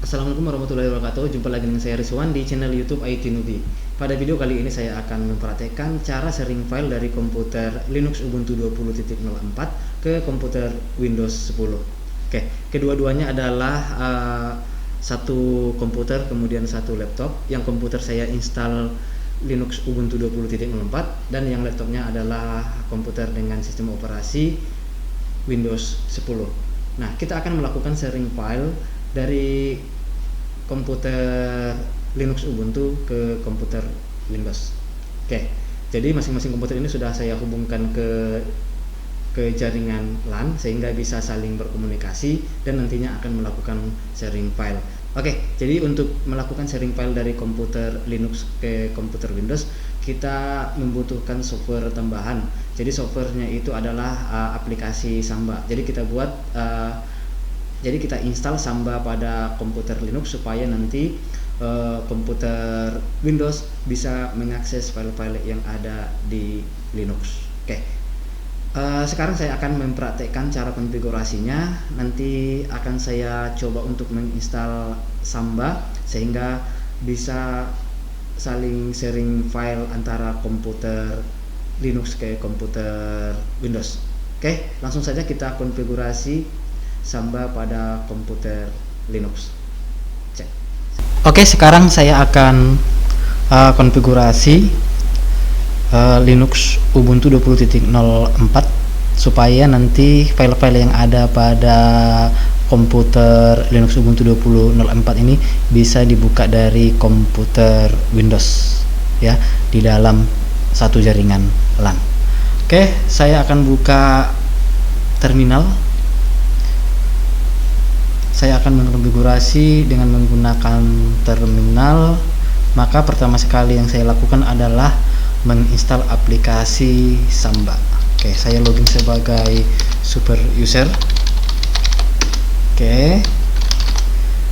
Assalamualaikum warahmatullahi wabarakatuh. Jumpa lagi dengan saya Rizwan di channel YouTube IT Newbie. Pada video kali ini saya akan mempraktekkan cara sharing file dari komputer Linux Ubuntu 20.04 ke komputer Windows 10. Oke, kedua-duanya adalah satu komputer kemudian satu laptop. Yang komputer saya install Linux Ubuntu 20.04 dan yang laptopnya adalah komputer dengan sistem operasi Windows 10. Nah, kita akan melakukan sharing file dari komputer Linux Ubuntu ke komputer Windows. Oke, jadi masing-masing komputer ini sudah saya hubungkan ke jaringan LAN sehingga bisa saling berkomunikasi dan nantinya akan melakukan sharing file. Oke, jadi untuk melakukan sharing file dari komputer Linux ke komputer Windows, kita membutuhkan software tambahan. Jadi softwarenya itu adalah aplikasi Samba. Jadi kita install Samba pada komputer Linux supaya nanti komputer Windows bisa mengakses file-file yang ada di Linux. Oke. Sekarang saya akan mempraktekkan cara konfigurasinya. Nanti akan saya coba untuk menginstal Samba sehingga bisa saling sharing file antara komputer Linux ke komputer Windows. Oke, langsung saja kita konfigurasi Samba pada komputer Linux. Cek. Oke, sekarang saya akan konfigurasi Linux Ubuntu 20.04 supaya nanti file-file yang ada pada komputer Linux Ubuntu 20.04 ini bisa dibuka dari komputer Windows ya, di dalam satu jaringan LAN. Oke, saya akan buka terminal. Saya akan mengkonfigurasi dengan menggunakan terminal. Maka pertama sekali yang saya lakukan adalah menginstal aplikasi Samba. Oke, saya login sebagai super user. Oke,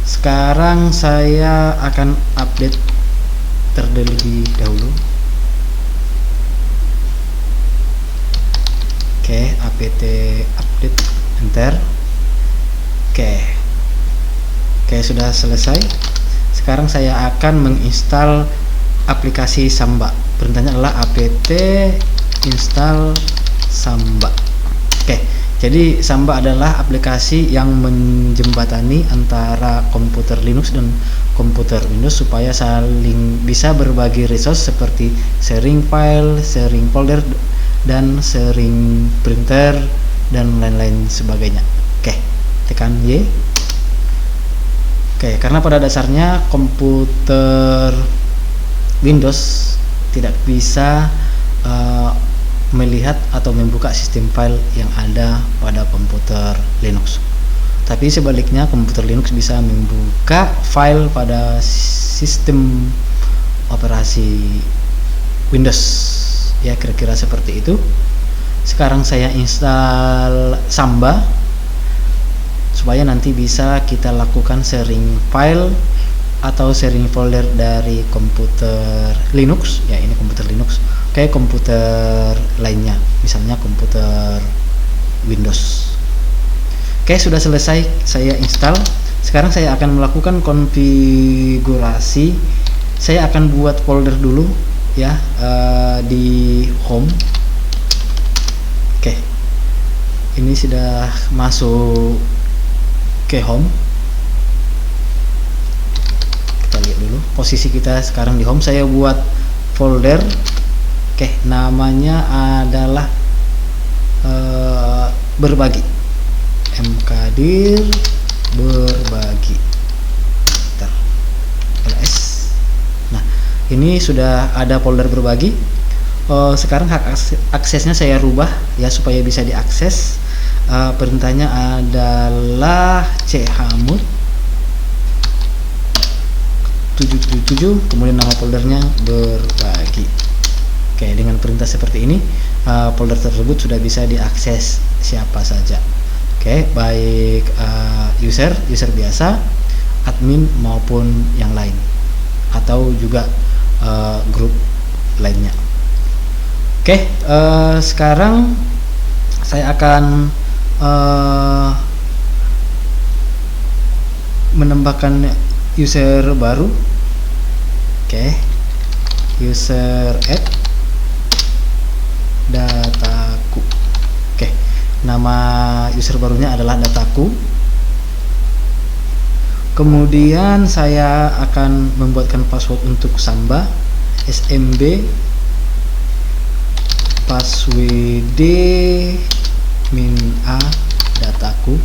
sekarang saya akan update terlebih dahulu. Oke, apt update, enter. Oke, sudah selesai. Sekarang saya akan menginstal aplikasi Samba. Perintahnya adalah apt install Samba. Oke, jadi Samba adalah aplikasi yang menjembatani antara komputer Linux dan komputer Windows supaya saling bisa berbagi resource seperti sharing file, sharing folder, dan sharing printer dan lain-lain sebagainya. Oke, tekan Y. Oke, karena pada dasarnya komputer Windows tidak bisa melihat atau membuka sistem file yang ada pada komputer Linux. Tapi sebaliknya komputer Linux bisa membuka file pada sistem operasi Windows. Ya, kira-kira seperti itu. Sekarang saya install Samba supaya nanti bisa kita lakukan sharing file atau sharing folder dari komputer Linux, ya ini komputer Linux, ke komputer lainnya, misalnya komputer Windows. Oke, sudah selesai saya install. Sekarang saya akan melakukan konfigurasi. Saya akan buat folder dulu ya, di home. Oke, ini sudah masuk ke home. Kita lihat dulu posisi kita sekarang di home. Saya buat folder. Oke, namanya adalah berbagi, mkdir berbagi. ls. Nah, ini sudah ada folder berbagi. Sekarang hak aksesnya saya rubah ya supaya bisa diakses. Perintahnya adalah chmod 777, kemudian nama foldernya berbagi. Oke, dengan perintah seperti ini folder tersebut sudah bisa diakses siapa saja. Oke, baik user biasa, admin maupun yang lain, atau juga grup lainnya. Oke, sekarang saya akan menambahkan user baru. User add dataku. Nama user barunya adalah dataku. Kemudian saya akan membuatkan password untuk Samba, smb password min a dataku.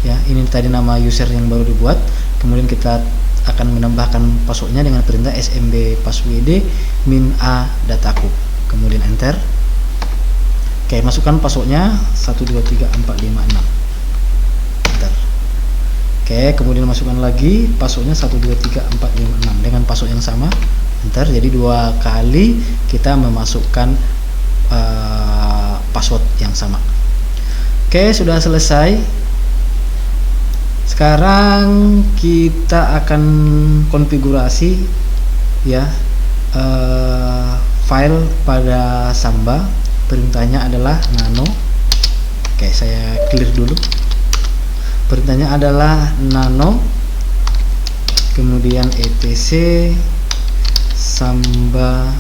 Ya, ini tadi nama user yang baru dibuat. Kemudian kita akan menambahkan passwordnya dengan perintah smb password min a dataku. Kemudian enter. Masukkan passwordnya 123456. Enter. Kemudian masukkan lagi passwordnya 123456 dengan password yang sama. Enter. Jadi 2 kali kita memasukkan password yang sama. Sudah selesai. Sekarang kita akan konfigurasi ya file pada Samba. Perintahnya adalah nano. Saya clear dulu. Perintahnya adalah nano, kemudian etc samba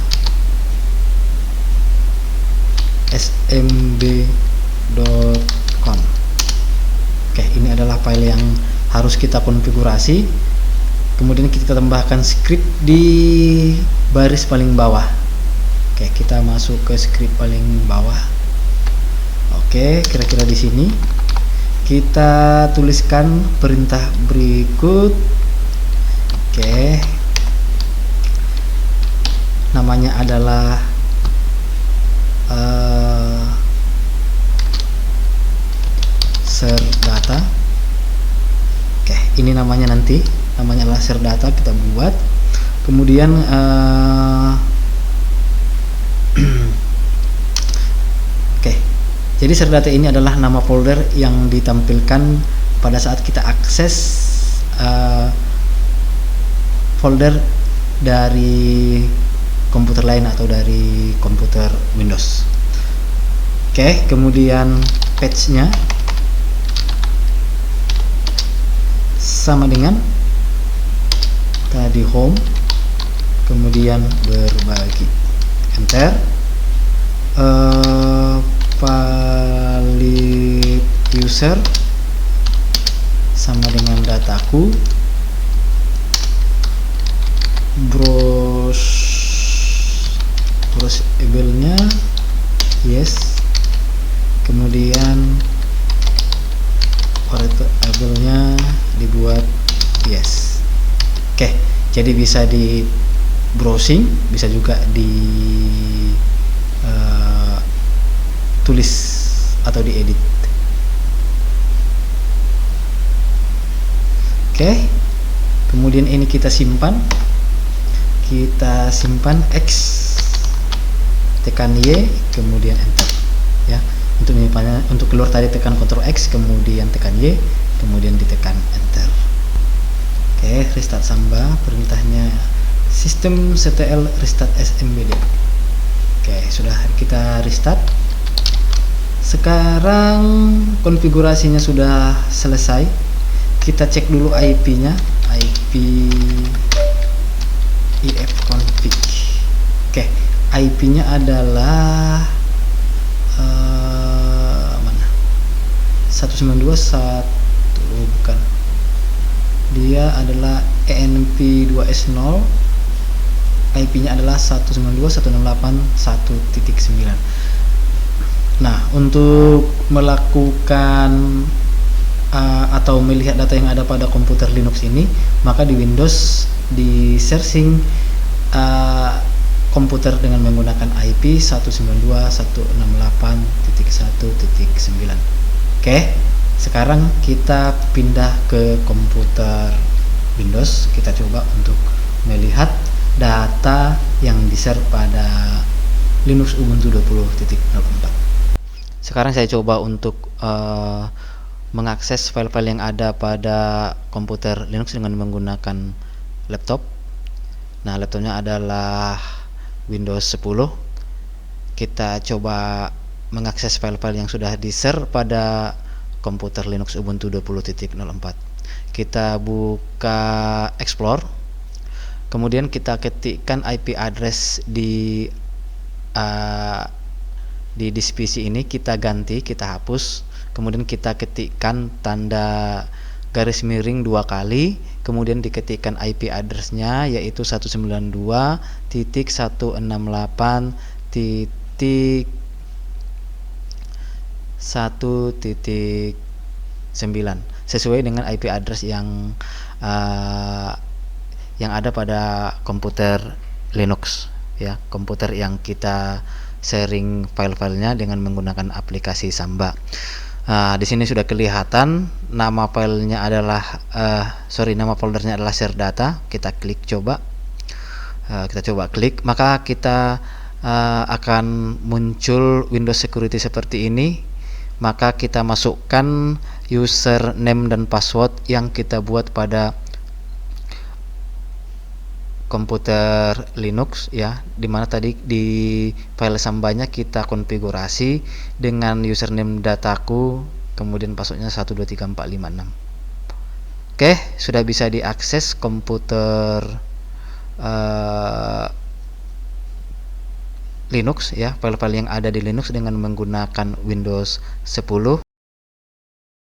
smb.com. Ini adalah file yang harus kita konfigurasi. Kemudian kita tambahkan script di baris paling bawah. Kita masuk ke script paling bawah. Kira-kira di sini kita tuliskan perintah berikut. Namanya adalah serdata. Ini namanya adalah serdata, kita buat. Kemudian jadi serdata ini adalah nama folder yang ditampilkan pada saat kita akses folder dari komputer lain atau dari komputer Windows. Kemudian page-nya sama dengan tadi home, kemudian berbagi. Enter. Valid user sama dengan dataku. Browsable-nya yes. Kemudian variable-nya dibuat yes. Jadi bisa di browsing, bisa juga di tulis atau diedit. Kemudian ini kita simpan X, tekan Y, kemudian enter. Ya, untuk keluar tadi tekan Ctrl X, kemudian tekan Y, kemudian ditekan enter. Restart Samba, perintahnya systemctl restart smbd. Sudah kita restart. Sekarang konfigurasinya sudah selesai. Kita cek dulu IP-nya, IP ifconfig. IP-nya adalah mana? 192.1 bukan. Dia adalah ENP2S0. IP-nya adalah 192.168.1.9. Nah, untuk melakukan atau melihat data yang ada pada komputer Linux ini, maka di Windows di searching komputer dengan menggunakan IP 192.168.1.9. Sekarang kita pindah ke komputer Windows. Kita coba untuk melihat data yang di-share pada Linux Ubuntu 20.04. Sekarang saya coba untuk mengakses file-file yang ada pada komputer Linux dengan menggunakan laptop. Nah, laptopnya adalah Windows 10. Kita coba mengakses file-file yang sudah di-share pada komputer Linux Ubuntu 20.04. Kita buka Explore, kemudian kita ketikkan IP address di disk PC ini, kita ganti, kita hapus, kemudian kita ketikkan tanda garis miring 2 kali, kemudian diketikkan IP addressnya yaitu 192.1.1.9 sesuai dengan IP address yang ada pada komputer Linux ya, komputer yang kita sharing file-filenya dengan menggunakan aplikasi Samba. Di sini sudah kelihatan nama filenya adalah nama foldernya adalah share data. Kita klik coba, klik, maka kita akan muncul Windows Security seperti ini. Maka kita masukkan username dan password yang kita buat pada komputer Linux ya, dimana tadi di file Sambanya kita konfigurasi dengan username dataku, kemudian passwordnya 123456. Oke, sudah bisa diakses komputer Linux ya, file-file yang ada di Linux dengan menggunakan Windows 10.